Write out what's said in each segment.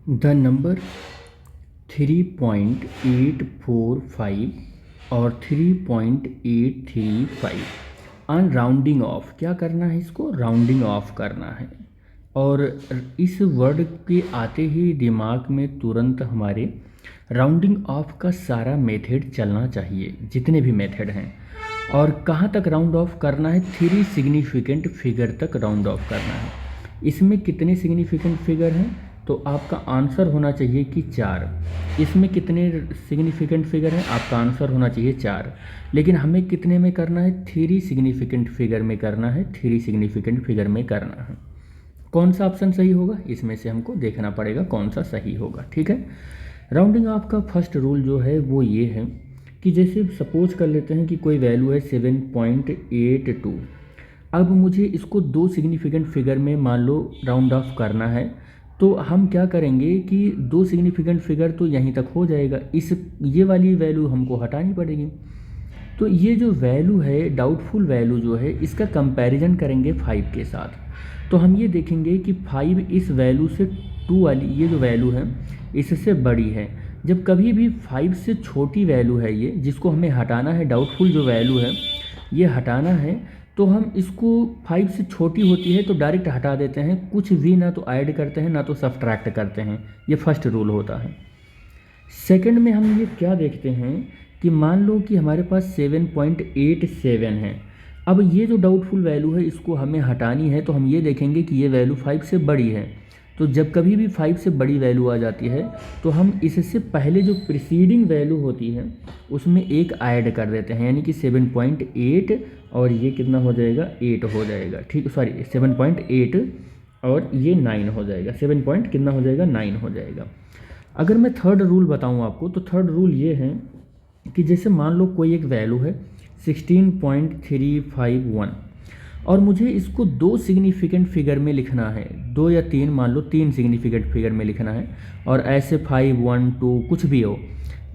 The number 3.845 और 3.835 on rounding off, क्या करना है, इसको राउंडिंग ऑफ करना है। और इस वर्ड के आते ही दिमाग में तुरंत हमारे राउंडिंग ऑफ का सारा मेथड चलना चाहिए, जितने भी मेथड हैं। और कहाँ तक राउंड ऑफ करना है? 3 सिग्निफिकेंट फिगर तक राउंड ऑफ करना है। इसमें कितने सिग्निफिकेंट फिगर हैं? तो आपका आंसर होना चाहिए कि 4। इसमें कितने सिग्निफिकेंट फिगर हैं? आपका आंसर होना चाहिए 4। लेकिन हमें कितने में करना है? 3 सिग्निफिकेंट फिगर में करना है, 3 सिग्निफिकेंट फिगर में करना है। कौन सा ऑप्शन सही होगा, इसमें से हमको देखना पड़ेगा कौन सा सही होगा। ठीक है। राउंडिंग ऑफ का फर्स्ट रूल जो है वो ये है कि जैसे सपोज कर लेते हैं कि कोई वैल्यू है 7.82। अब मुझे इसको 2 सिग्निफिकेंट फिगर में मान लो राउंड ऑफ करना है, तो हम क्या करेंगे कि 2 सिग्निफिकेंट फिगर तो यहीं तक हो जाएगा, ये वाली वैल्यू हमको हटानी पड़ेगी। तो ये जो वैल्यू है, डाउटफुल वैल्यू जो है, इसका कंपैरिजन करेंगे 5 के साथ। तो हम ये देखेंगे कि 5 इस वैल्यू से 2 वाली ये जो वैल्यू है इससे बड़ी है। जब कभी भी 5 से छोटी वैल्यू है ये, जिसको हमें हटाना है, डाउटफुल जो वैल्यू है ये हटाना है, तो हम इसको 5 से छोटी होती है तो डायरेक्ट हटा देते हैं, कुछ भी ना तो ऐड करते हैं ना तो सब्ट्रैक्ट करते हैं। ये फर्स्ट रूल होता है। सेकंड में हम ये क्या देखते हैं कि मान लो कि हमारे पास 7.87 है। अब ये जो डाउटफुल वैल्यू है इसको हमें हटानी है, तो हम ये देखेंगे कि ये वैल्यू 5 से बड़ी है। तो जब कभी भी 5 से बड़ी वैल्यू आ जाती है तो हम इससे पहले जो प्रीसीडिंग वैल्यू होती है उसमें एक ऐड कर देते हैं, यानी कि 7.8 और ये कितना हो जाएगा, 8 हो जाएगा। ठीक, सॉरी 7.8 और ये 9 हो जाएगा। 7 पॉइंट कितना हो जाएगा, 9 हो जाएगा। अगर मैं थर्ड रूल बताऊं आपको, तो थर्ड रूल ये है कि जैसे मान लो कोई एक वैल्यू है 16.351 और मुझे इसको 2 सिग्निफिकेंट फिगर में लिखना है, 2 या 3, मान लो 3 सिग्निफिकेंट फिगर में लिखना है, और ऐसे 5, 1, 2 कुछ भी हो,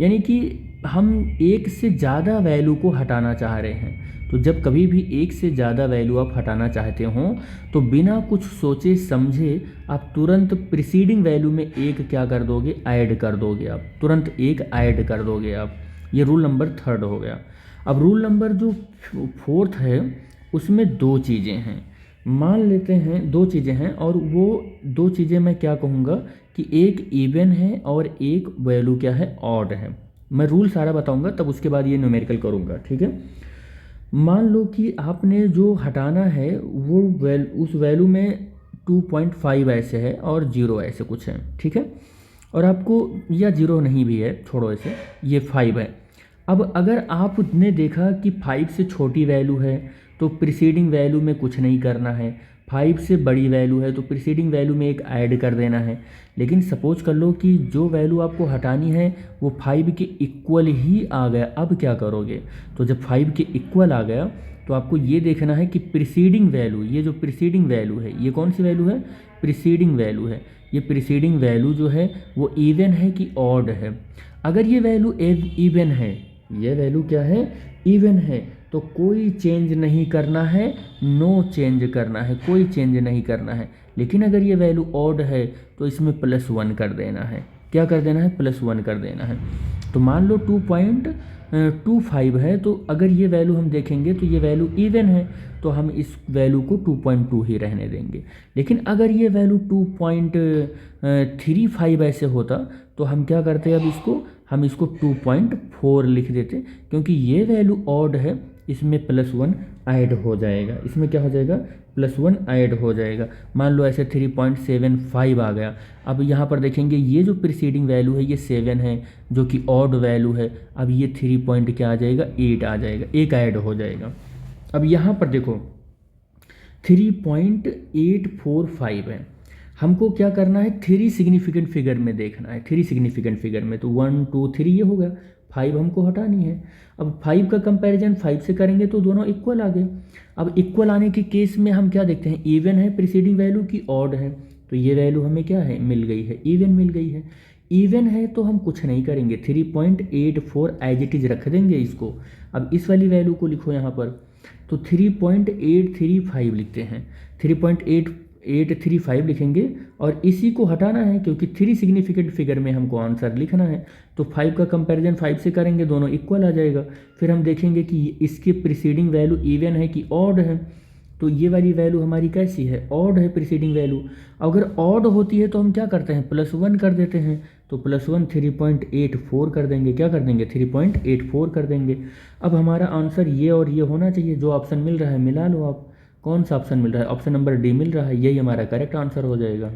यानी कि हम एक से ज़्यादा वैल्यू को हटाना चाह रहे हैं। तो जब कभी भी एक से ज़्यादा वैल्यू आप हटाना चाहते हो तो बिना कुछ सोचे समझे आप तुरंत प्रीसीडिंग वैल्यू में एक क्या कर दोगे, ऐड कर दोगे। आप तुरंत एक ऐड कर दोगे आप। ये रूल नंबर थर्ड हो गया। अब रूल नंबर जो फोर्थ है उसमें 2 चीज़ें हैं, मान लेते हैं 2 चीज़ें हैं, और वो 2 चीज़ें मैं क्या कहूँगा कि एक इवन है और एक वैल्यू क्या है, ऑड है। मैं रूल सारा बताऊँगा तब उसके बाद ये न्यूमेरिकल करूँगा। ठीक है। मान लो कि आपने जो हटाना है वो उस वैल्यू में 2.5 ऐसे है और 0 ऐसे कुछ है। ठीक है। और आपको, या 0 नहीं भी है, छोड़ो ऐसे, ये 5 है। अब अगर आपने देखा कि 5 से छोटी वैल्यू है तो प्रीसीडिंग वैल्यू में कुछ नहीं करना है, 5 से बड़ी वैल्यू है तो प्रीसीडिंग वैल्यू में एक ऐड कर देना है। लेकिन सपोज कर लो कि जो वैल्यू आपको हटानी है वो 5 के इक्वल ही आ गया, अब क्या करोगे? तो जब 5 के इक्वल आ गया तो आपको ये देखना है कि प्रीसीडिंग वैल्यू, ये जो प्रीसीडिंग वैल्यू है, ये कौन सी वैल्यू है, प्रीसीडिंग वैल्यू है। ये प्रीसीडिंग वैल्यू जो है वो इवन है कि ऑड है। अगर ये वैल्यू इवन है, ये वैल्यू क्या है, इवन है, तो कोई चेंज नहीं करना है, नो चेंज करना है, कोई चेंज नहीं करना है। लेकिन अगर ये वैल्यू ऑड है तो इसमें +1 कर देना है। क्या कर देना है, +1 कर देना है। तो मान लो 2.25 है, तो अगर ये वैल्यू हम देखेंगे तो ये वैल्यू इवन है, तो हम इस वैल्यू को 2.2 ही रहने देंगे। लेकिन अगर ये वैल्यू 2.35 ऐसे होता तो हम क्या करते, अब हम इसको 2.4 लिख देते, क्योंकि ये वैल्यू ऑड है, इसमें +1 ऐड हो जाएगा। इसमें क्या हो जाएगा, +1 ऐड हो जाएगा। मान लो ऐसे 3.75 आ गया। अब यहाँ पर देखेंगे ये जो प्रीसीडिंग वैल्यू है ये 7 है, जो कि ऑड वैल्यू है। अब ये 3 पॉइंट क्या आ जाएगा, 8 आ जाएगा, एक ऐड हो जाएगा। अब यहाँ पर देखो 3.845 है, हमको क्या करना है, 3 सिग्निफिकेंट फिगर में देखना है। 3 सिग्निफिकेंट फिगर में तो 1, 2, 3 ये हो गया, 5 हमको हटानी है। अब 5 का कंपैरिजन 5 से करेंगे तो दोनों इक्वल आ गए। अब इक्वल आने के केस में हम क्या देखते हैं, इवन है प्रीसीडिंग वैल्यू की ऑड है, तो ये वैल्यू हमें क्या है, मिल गई है, इवन मिल गई है। इवन है तो हम कुछ नहीं करेंगे, 3.84 एज इट इज रख देंगे इसको। अब इस वाली वैल्यू को लिखो यहाँ पर, तो 3.835 लिखते हैं। 3.8 835 लिखेंगे और इसी को हटाना है क्योंकि 3 सिग्निफिकेंट फिगर में हमको आंसर लिखना है। तो 5 का कंपैरिजन 5 से करेंगे, दोनों इक्वल आ जाएगा। फिर हम देखेंगे कि इसके प्रीसीडिंग वैल्यू इवन है कि ऑड है। तो ये वाली वैल्यू हमारी कैसी है, ऑड है प्रीसीडिंग वैल्यू। अगर ऑड होती है तो हम क्या करते हैं, +1 कर देते हैं। तो +1 3.84 कर देंगे, क्या कर देंगे 3.84 कर देंगे। अब हमारा आंसर ये और ये होना चाहिए, जो ऑप्शन मिल रहा है मिला लो आप। कौन सा ऑप्शन मिल रहा है, ऑप्शन नंबर डी मिल रहा है, यही हमारा करेक्ट आंसर हो जाएगा।